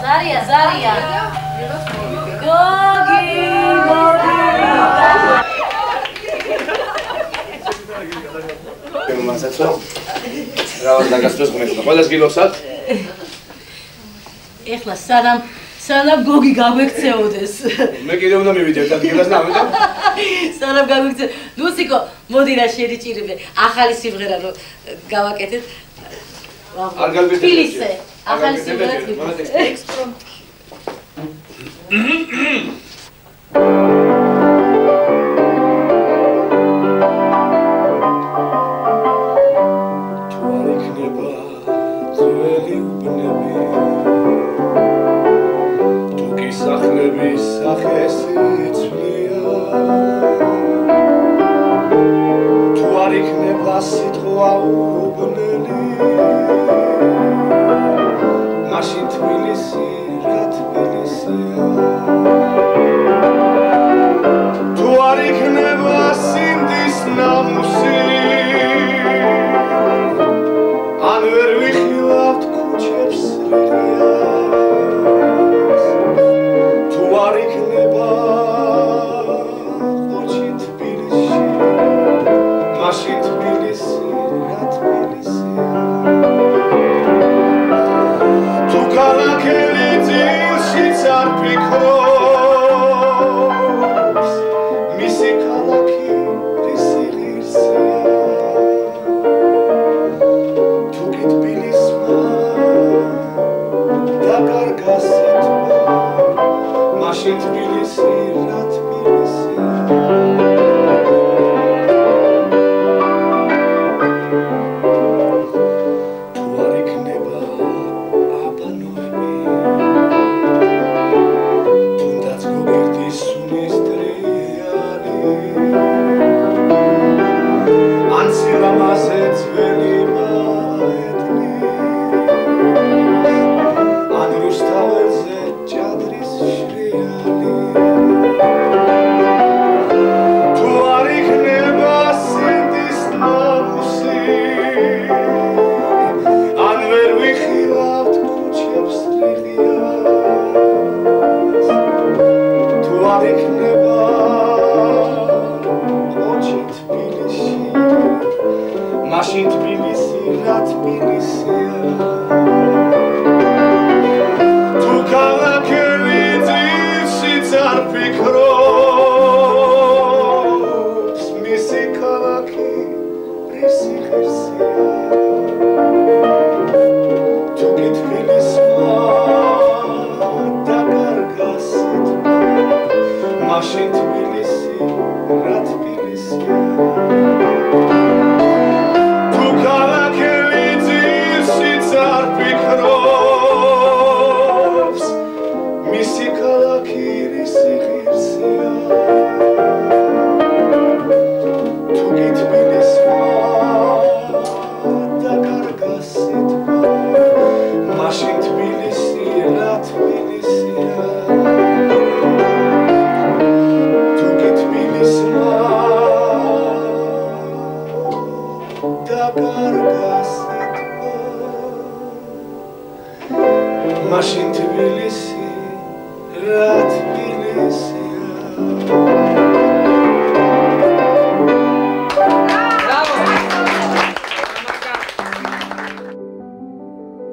ზარია. გოგი. მასაცო. რა დაგასწროს ღმერთს. ყველას გილოცავთ? ეხლა სანამ გოგი გაგვექცეოდეს. მე კიდე უნდა მივიდე ადგილას და ამიტომ სანამ გაგვექცე. ლუსიკო, მოდი რა შეიჭირებე. ახალი სიმღერა რო გავაკეთეთ. არ გავიგეთ. ფილისე. ახალი სიმღერა ექსპრომტი.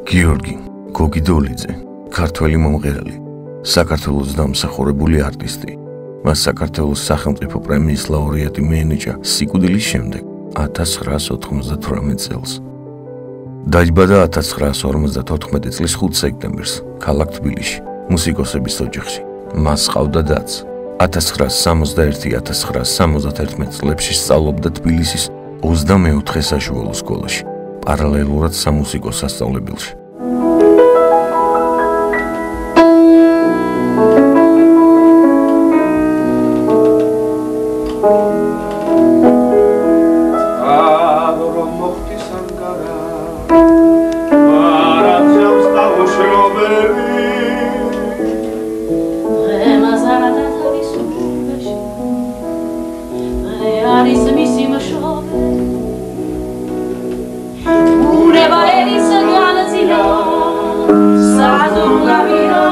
გიორგი გოგიდოლიძე, ქართველი მომღერალი, საქართველოს დამსახურებული არტისტი. მას საქართველოს სახელმწიფო პრემიის ლაურეატი მიენიჭა სიკვდილის შემდეგ 1998 წელს. დაიბადა 1954 წლის 5 სექტემბერს ქალაქ თბილისში, მუსიკოსების ოჯახში. მას ჰყავდა დაც. 1961-1971 წლებში სწავლობდა თბილისის 24 საშუალო სკოლაში, პარალელურად სამუსიკო სასწავლებელში. Sa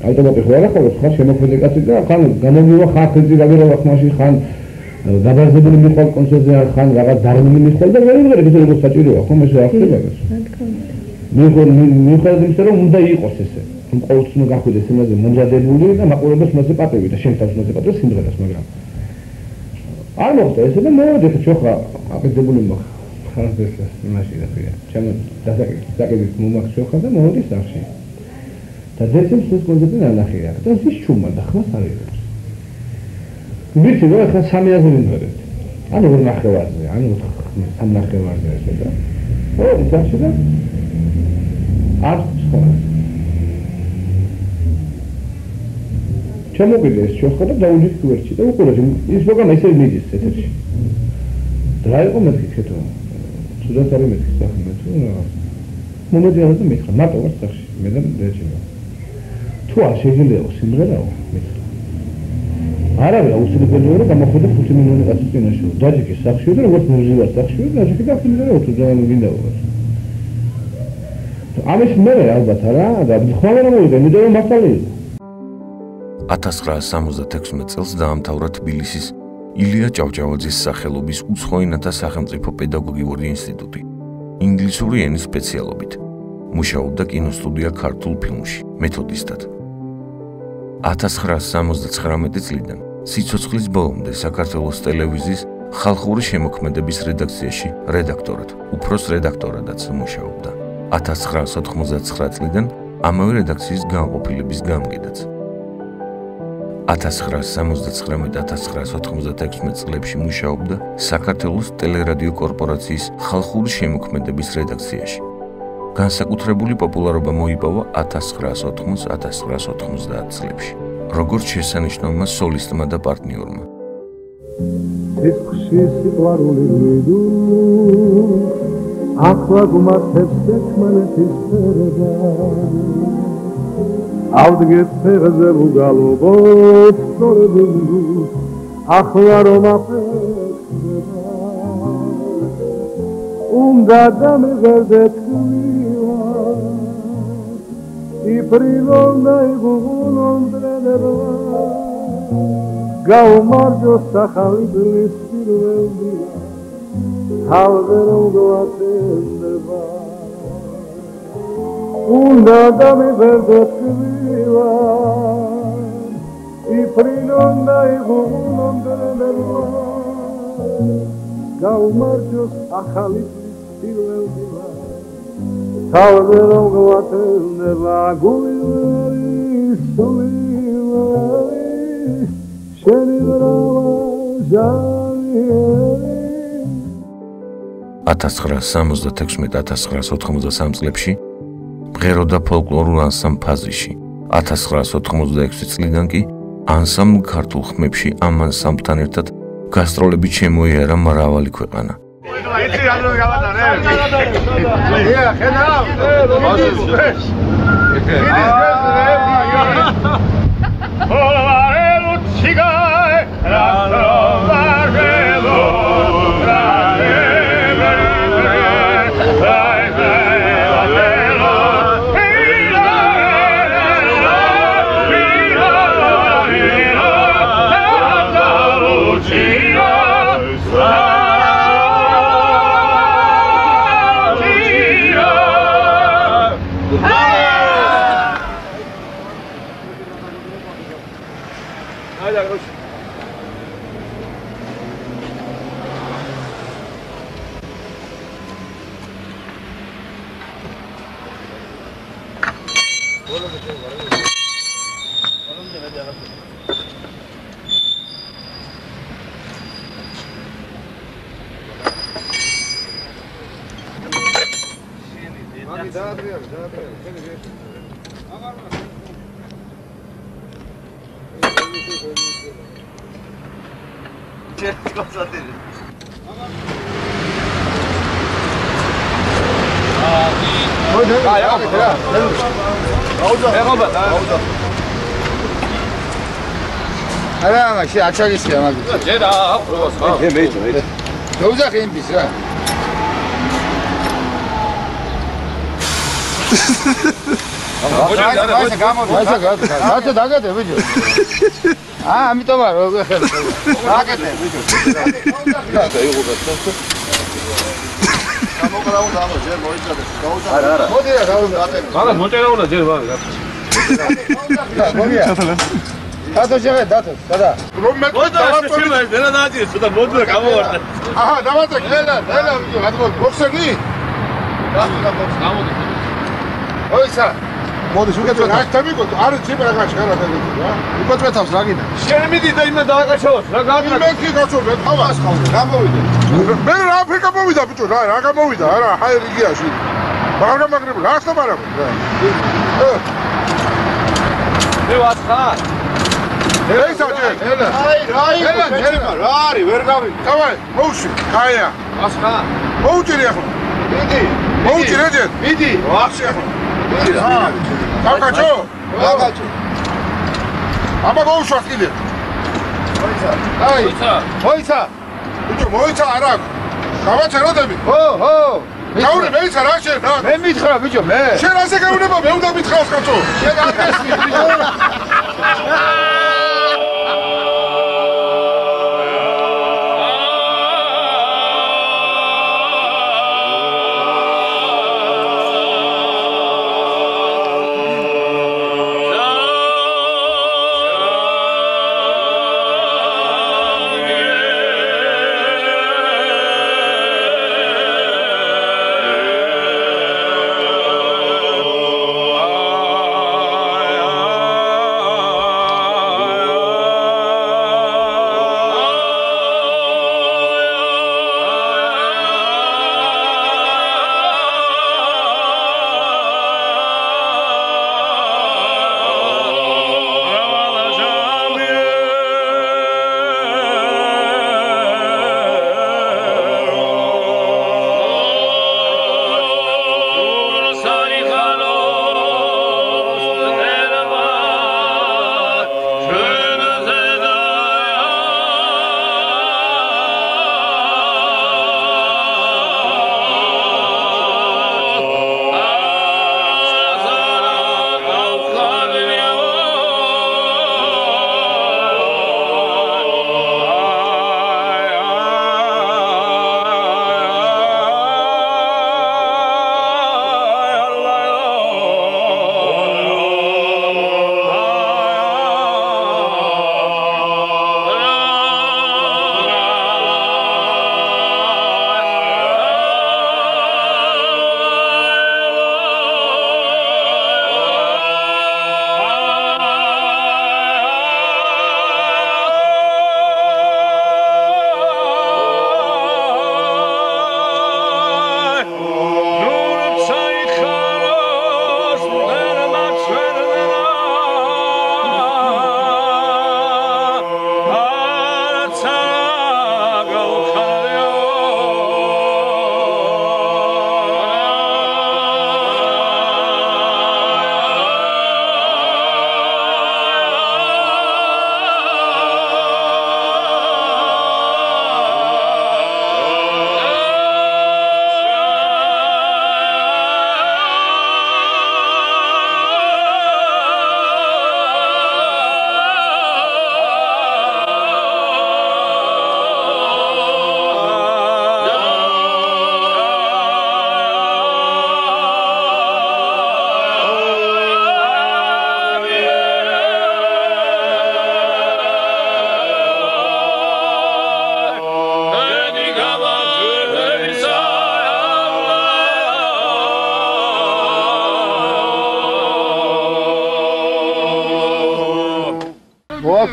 ავტომატი ხო არა ხოლმე ხარ შემოქმედი კაცი და ხან გამომივა ხალხი გაგეროვა ხმაში ხან დაბაზებული მიყოლ კონცერტზე ხან რაღაც დარნილი მიყოლ და ვერ ვიღებ ეს როგორ საჭიროა ხომ ეს ახდება ეს მიუხედავად იმისა რომ უნდა იყოს ესე რომ ყოველთვის უნდა გახვიდეს იმაზე მომზადებული და მაყურებელს მასე პატევი და შენ თავს მასე პატევი სიმღერას მაგრამ არ მოხდა ესე და მოვიდეთ ჩვენ ხა აკეთებული ხარ ეს იმაში და ხია ჩემ დასაკეთებით მომახ ჩვენ ხა და მოვიდი სახში და ძესებს ეს კონცერტი ნახია და ის ჩუმა და ხმას არ იღებს. ვიცი რა ხა 3000 ვინდერეთ. ანუ 2 ნახევარზე, ანუ 3 ნახევარზე ესე და. ო, ისე და არ სხვა. ჩამოვიდე ეს შეხო და დაუჯით ვერჩი და უყურე ის პროგრამა ისე მიდის ეთერში. და იყო მეთქი ქეთო. თუდად არის მეთქი სახე მე თუ რა. მომედიანა და მეთქა მარტო ვარ სახში. მე და რეჯიმა. თუ არ შეიძლება სიმღერაო მეთქი. არავე აუცილებელია რომ გამოხდე 5 მილიონი კაცის წინაშე. დაჯიკი სახში და როგორც მუზიკა სახში და დაჯიკი და სიმღერა თუ ძალიან გინდა. ამის მე ალბათ არა და ხოლმე რომ მოვიდა მე და მასალი 1976 წელს დაამთავრა თბილისის ილია ჭავჭავაძის სახელობის უცხოენათა სახელმწიფო პედაგოგიური ინსტიტუტი ინგლისური ენის სპეციალობით. მუშაობდა კინოსტუდია ქართულ ფილმში მეთოდისტად. 1979 წლიდან სიცოცხლის ბოლომდე საქართველოს ტელევიზიის ხალხური შემოქმედების რედაქციაში რედაქტორად, უფროს რედაქტორადაც მუშაობდა. 1999 წლიდან ამავე რედაქციის განყოფილების გამგედაც. 1979-1996 წლებში მუშაობდა საქართველოს ტელერადიო კორპორაციის ხალხური შემოქმედების რედაქციაში. განსაკუთრებული პოპულარობა მოიპოვა 1980-1990 წლებში, როგორც შესანიშნავმა სოლისტმა და პარტნიორმა. სიცხში სიყვარული ვიდუ ახლა გუმართებს ერთმანეთის ფერდა ავდგეთ ფერზე უგალობოთ სწორებუნდუ ახლა რომ აფერდება უნდა დამეღერდეთ ქვია იფრილონ და იგულონ დრედება გაუმარჯოს ახალი ბლის პირველია თავზე რომ გვატენდება უნდა დამეღერდეთ ქვია იფრილონ და იგულონ დრედება გაუმარჯოს ახალი პირველია თავზე რომ გვატენდება გულივერი სულივერი შენი ბრალაჟანი 1976-1983 წლებში მღეროდა ფოლკლორულ ანსამბლ ფაზიში. 1986 წლიდან კი ანსამბლ ქართულ ხმებში ამ ანსამბლთან ერთად გასტროლებით შემოიარა მრავალი ქვეყანა. იცი რა დრო გავატარე? ხედავ? Olvarelo cigae, la trovare არა, მაშინ აჩაგისია მაგით. ჯერ აქვს რა. მე. დაუძახე იმის რა. Gata dagate bicho. Ამიტომ არ ვღეხებ. Dagate bicho. Gata იყო გასა. გამოგრა უნდა ამო ჯერ მოიჭადე. არა. მოდი რა გავუძახე. მაგას მოჭერა უნდა ჯერ ვარ. მოგია. დათო შეგე დათო. დადა. რომ მე დავაწყობი ვერა დააჭირე, ცოტა მოდი და გამოვარდა. აჰა, დავაწყე. ელა ბიჭო, გადმოდი. ბოქსერი? გამოდი. ოისა. მოდი უკეთო რა თამიკო არ ძიბ რა გაჩქარა რა უკეთვეთავს რა გინდა შენ მიდი და იმე დააკაჩოს რა გააკეთე მე კი გაწოვე თავას გამოვიდე მე რა აფრიკა მოვიდა ბიჭო რა გამოვიდა არა ჰაი რიგიაში მაგრამ რა ხდება რა მე ვაცხა ეი საჭე ელა ელა რა არის ვერ გავი დავაი მოუში კაია ვაცხა მოუჭირი ახლა მიდი მოუჭირი ეჯერ მიდი ვახში ახლა Какачо? Какачо. Აბა მოუშვას კიდე. მოიცა. აი. მოიცა. ბიჭო მოიცა არა. გავაჩეროდები. ხო. გაური მეიცა რა შენ რა? მე მითხრა ბიჭო მე. შენ ასე გაუნება მე უნდა მითხრას კაცო. შენ არ გესმის ბიჭო.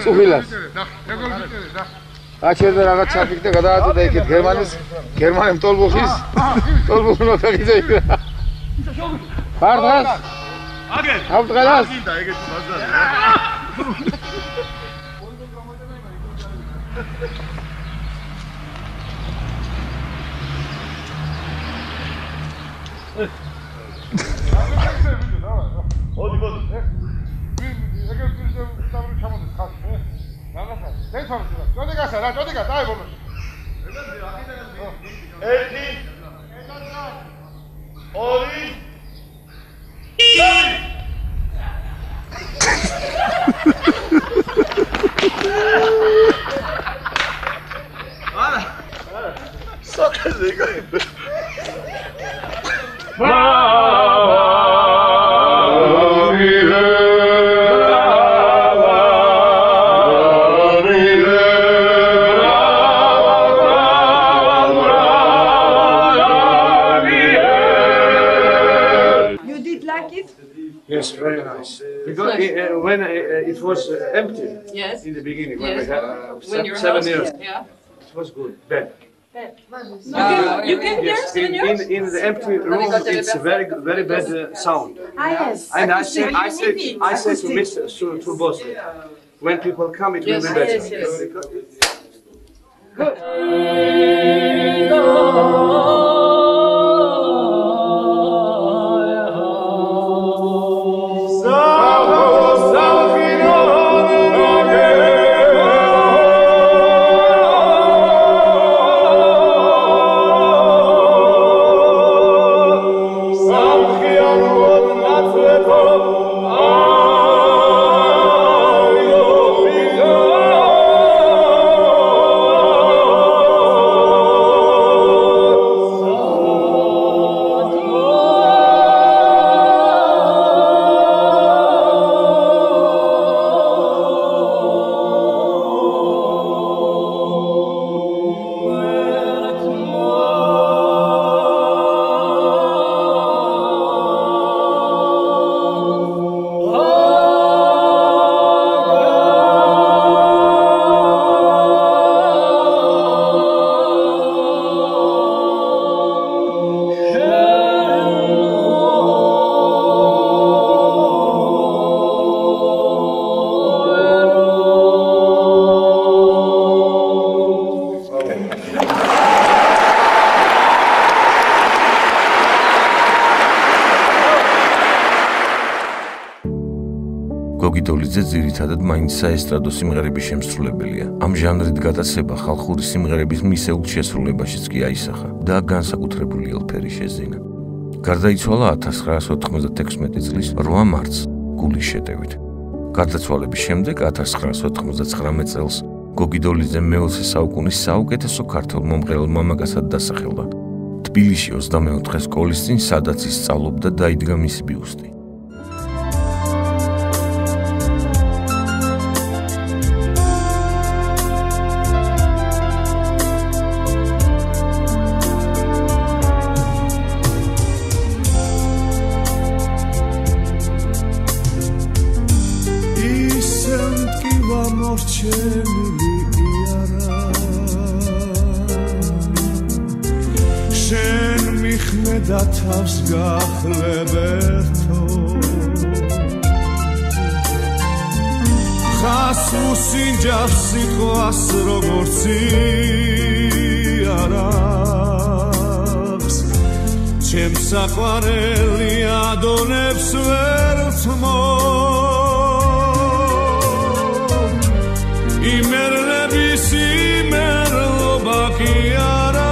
წუხილას. აჩერდა რაღაც ჩაფიქდა გადააწოდა იქით გერმანებს ტოლბუხის ნოფეხიზე იქ. ბარდას. აგერ. ავდგალას. მინდა ეგეთი ბაზარი. ოდი. ეგერ დავრი ჩამოდი ხალხი. რაღაცა. დეფორმირდა. წოდიგასა რა, წოდიგა, დაი ბოლოს. ერთი. ორი. არა. საკაზე გაიბე. Yes, very nice. Because when it was empty in the beginning, when we had 7 years, it was good. Bad. You can hear 7 years? In the empty room, it's very bad sound. Yes. And I said to Mr. to boss, when people come, it will be better. გოგიდოლიძე ძირითადად მაინც საესტრადო სიმღერების შემსრულებელია. ამ ჟანრით გატაცება ხალხური სიმღერების მისეულ შესრულებაშიც კი აისახა და განსაკუთრებული ელფერი შეძინა. გარდაიცვალა 1996 წლის 8 მარტს გულის შეტევით. გარდაცვალების შემდეგ 1999 წელს გოგიდოლიძე მე-20 საუკუნის საუკეთესო ქართველ მომღერალ მამაკაცად დასახელდა. თბილისში 24 სკოლის წინ, სადაც ის სწავლობდა, დაიდგა მისი ბიუსტი. და თავს გახლებერთო ხას უსინჯავს სიტყვას როგორც იარაღს ჩემს საყვარელი ადონებს ვერ ვთმო იმერლების იმერლობა კი არა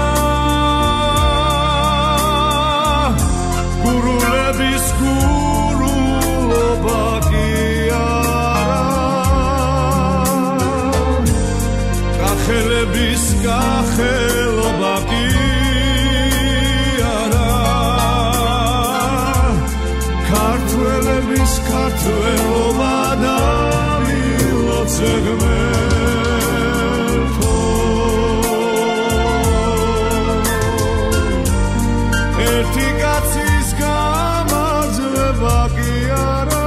კახელობა კი არა ქართველების ქართველობა და მილოცე ღმერთო ერთი კაცის გამარჯვება კი არა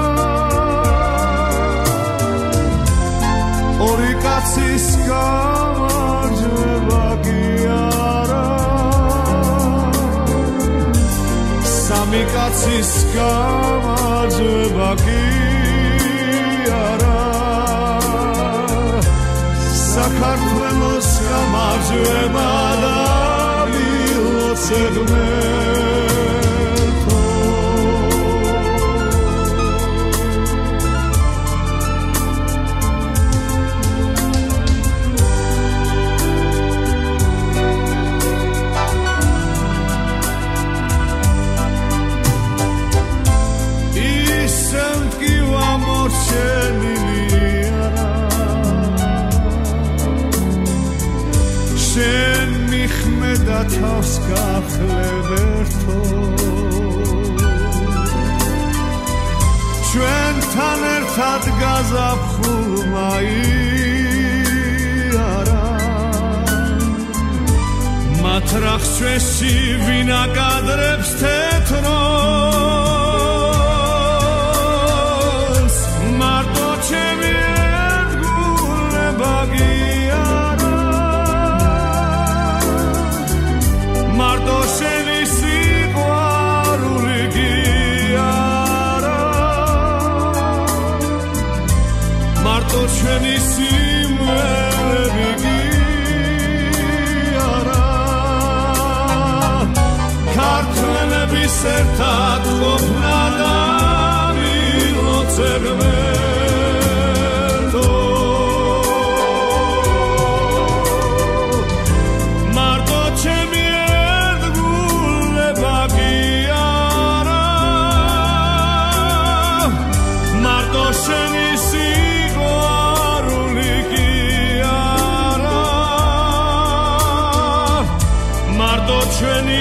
კაცის გამარჯვება კი არა საქართველოს გამარჯვება და მილოცე ღმერთო ისევ კი ვამორჩენილი არა შენ მიხმედა თავს გახლებ ერთო ჩვენთან ერთად გაზაფხულმა იარა მათ რახს ჩვენში ვინ აკადრებს თეთროს მარტო ჩემი ერთგულება გიარა მარტო შენი სიყვარული გიარა მარტო ჩვენი სიმღერები გიარა ქართველების ერთად ყოფნა და მილოცე ღმერთო მარტო ჩემი ერთგულება გიარა მარტო შენი სიყვარული გიარა მარტო ჩვენი